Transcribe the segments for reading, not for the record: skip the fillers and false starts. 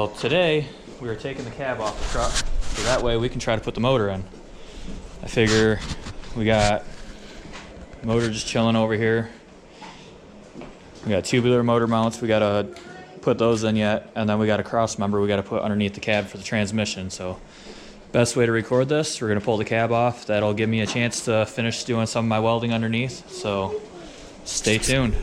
Well, today we are taking the cab off the truck, so that way we can try to put the motor in. I figure we got motor just chilling over here. We got tubular motor mounts, we gotta put those in yet, and then we got a cross member we gotta put underneath the cab for the transmission. So best way to record this, we're gonna pull the cab off. That'll give me a chance to finish doing some of my welding underneath, so stay tuned.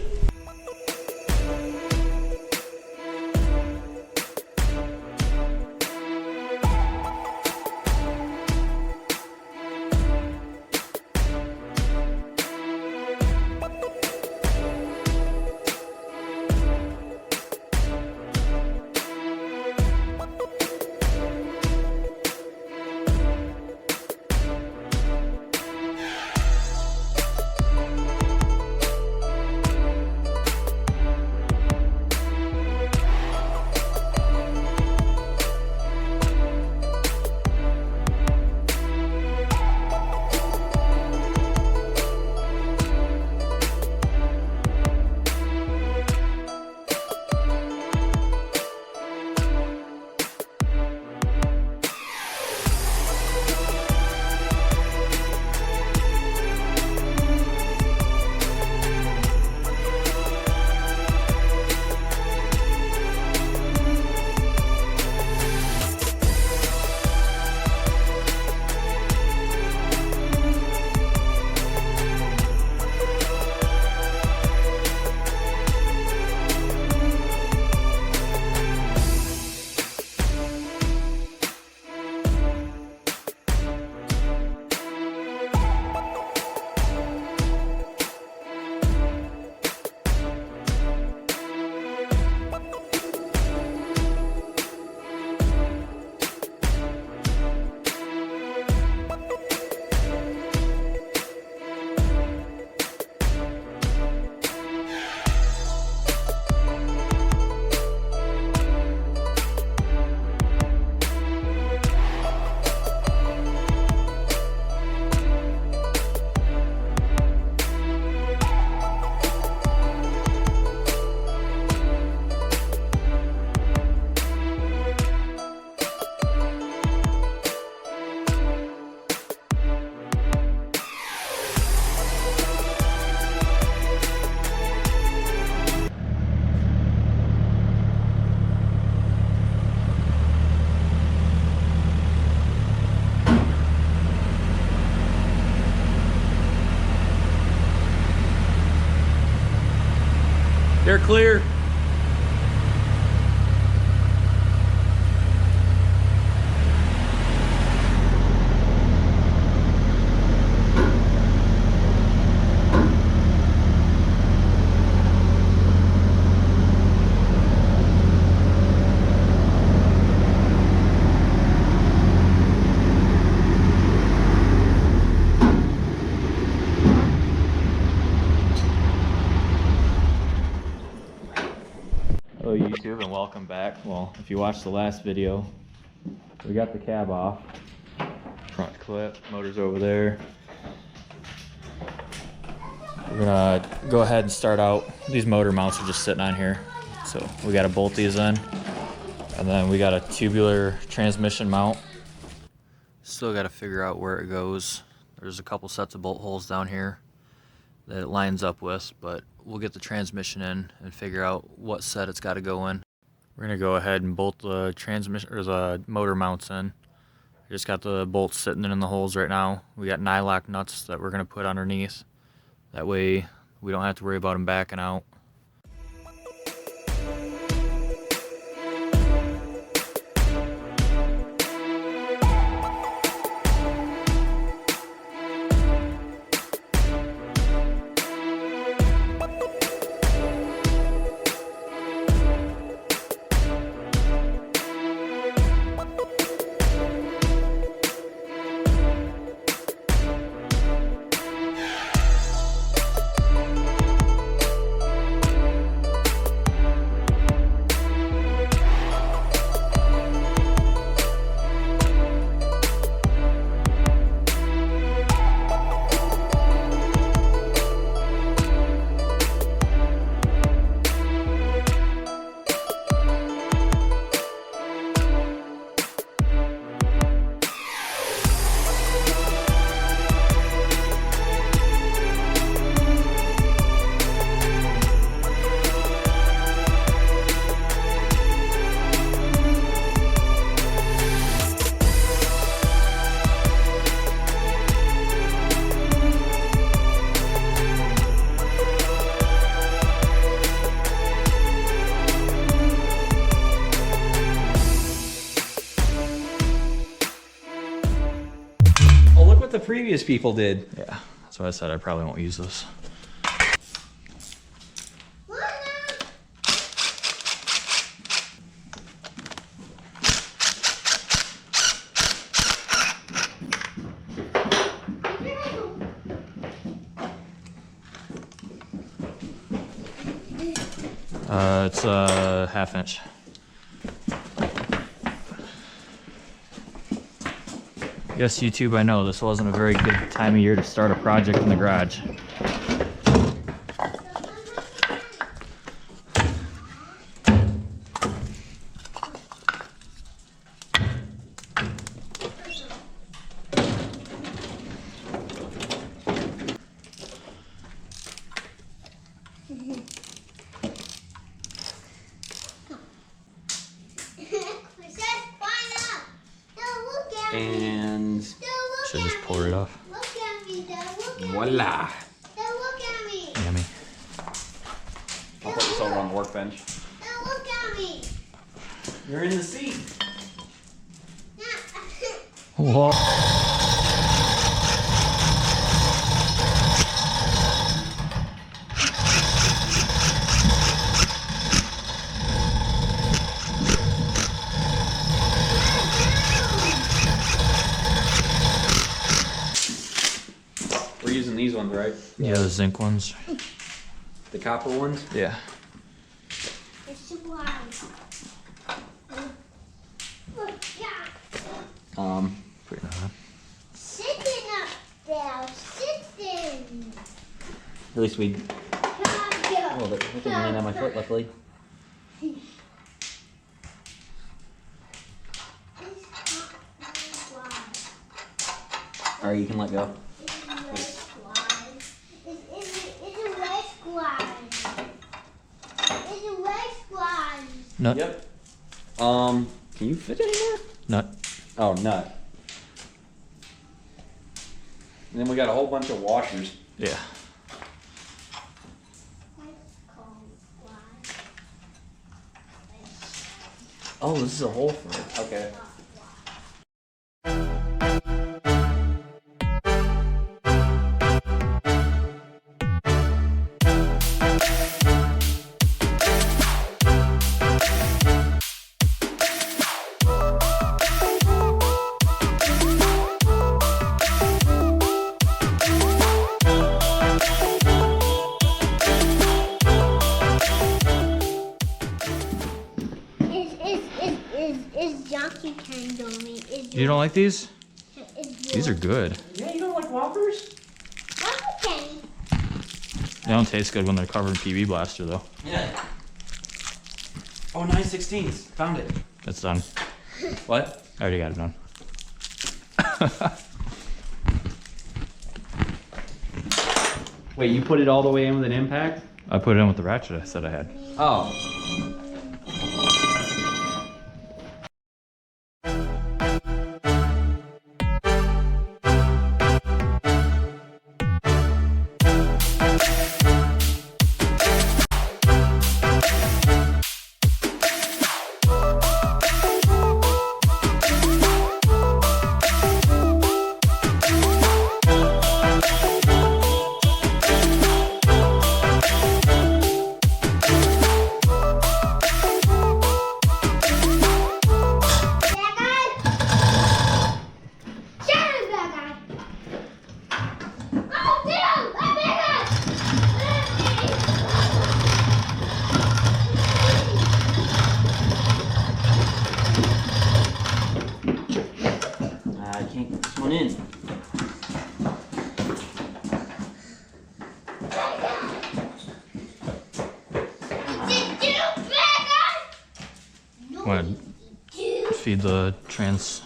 They're clear. Hello YouTube and welcome back. Well, if you watched the last video, we got the cab off. Front clip, motor's over there. We're gonna go ahead and start out. These motor mounts are just sitting on here. So we gotta bolt these in. And then we got a tubular transmission mount. Still gotta figure out where it goes. There's a couple sets of bolt holes down here that it lines up with, but we'll get the transmission in and figure out what set it's got to go in. We're gonna go ahead and bolt the transmission or the motor mounts in. I just got the bolts sitting in the holes right now. We got nylock nuts that we're gonna put underneath. That way we don't have to worry about them backing out. previous people did. Yeah, that's why I said I probably won't use this. It's a 1/2 inch. Yes, YouTube, I know this wasn't a very good time of year to start a project in the garage. And Should just pour it off. Look at me, Dad. Look at voila. me. Dad, look at me. Yummy. I'll put this over on the workbench. Dad, look at me. You're in the seat. Whoa. We're using these ones, right? Yeah, the zinc ones. The copper ones? Yeah. It's wild. Put it on. Sitting up there. Sitting. At least we. Come Oh, I can land on my foot, luckily. Alright, you can let go. Nut. Yep. Can you fit anymore? Nut. Oh, nut. And then we got a whole bunch of washers. Yeah. Oh, this is a hole for it. Okay. Is Jockey Candle me? You don't like these? These are good. Yeah, you don't like Whoppers? Okay. They don't taste good when they're covered in PB Blaster though. Yeah. Oh, 9/16. Found it. It's done. What? I already got it done. Wait, you put it all the way in with an impact? I put it in with the ratchet I said I had. Oh. I can't get this one in. Want to feed the trans.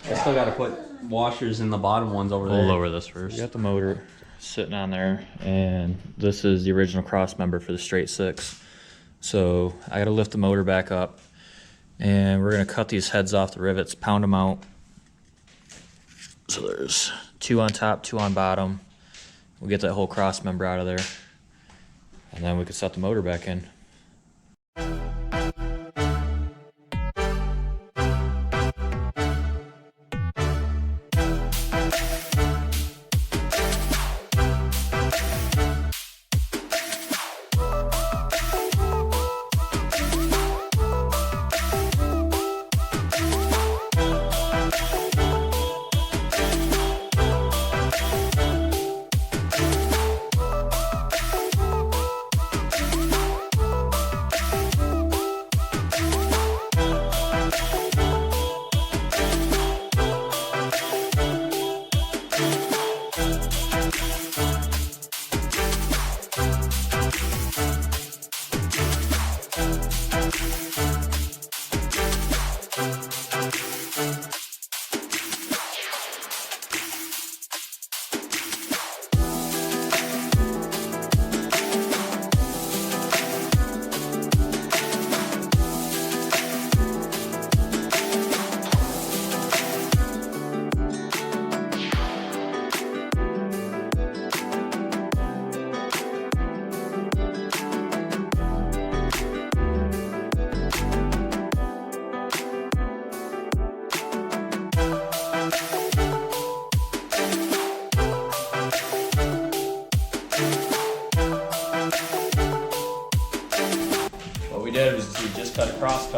I still gotta put washers in the bottom ones over there. We'll lower this first. We got the motor sitting on there, and this is the original cross member for the straight six. So I gotta lift the motor back up, and we're gonna cut these heads off the rivets, pound them out. So there's 2 on top, 2 on bottom. We'll get that whole cross member out of there, and then we can set the motor back in.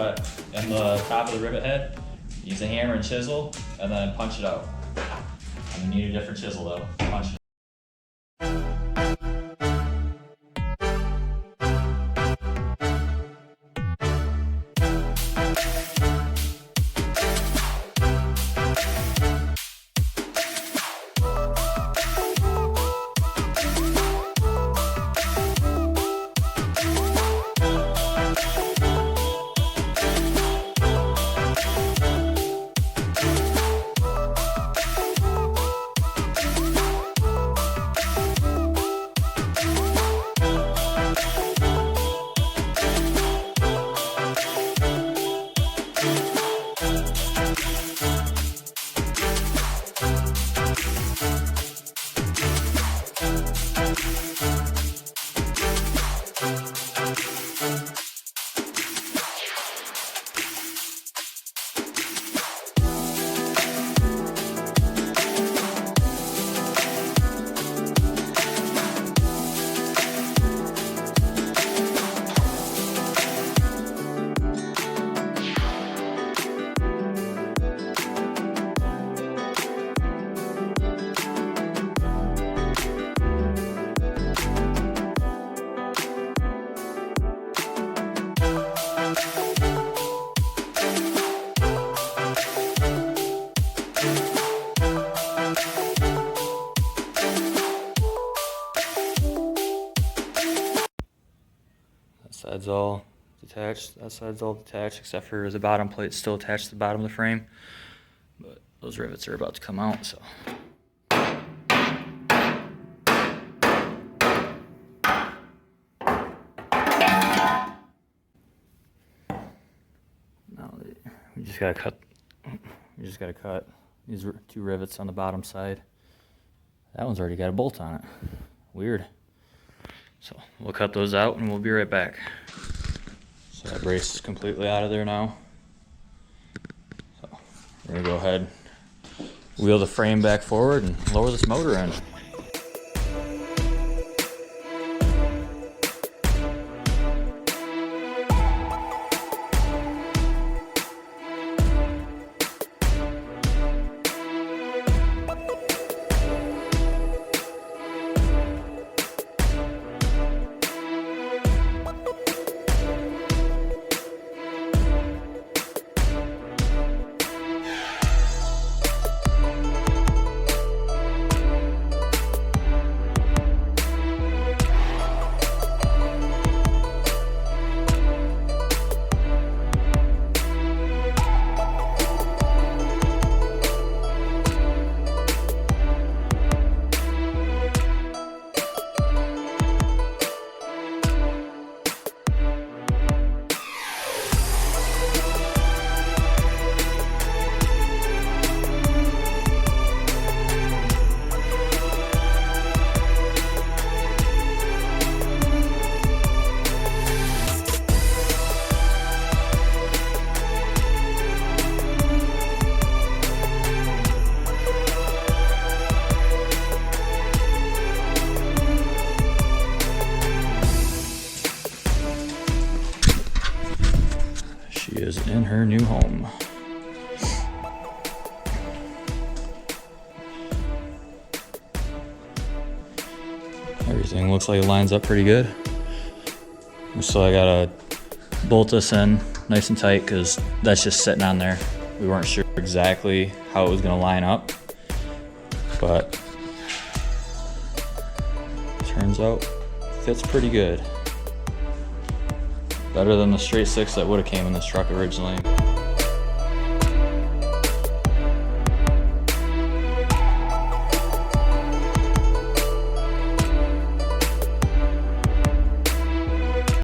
set in the top of the rivet head. Use a hammer and chisel, and then punch it out. And you need a different chisel though. Punch it. Side's all detached. That side's all detached except for the bottom plate still attached to the bottom of the frame. But those rivets are about to come out, so. Now we just gotta cut. We just gotta cut these two rivets on the bottom side. That one's already got a bolt on it. Weird. So we'll cut those out and we'll be right back. So that brace is completely out of there now. So we're gonna go ahead, wheel the frame back forward and lower this motor in. She is in her new home. Everything looks like it lines up pretty good. So I gotta bolt this in nice and tight because that's just sitting on there. We weren't sure exactly how it was gonna line up, but turns out fits pretty good. Better than the straight 6 that would have came in this truck originally.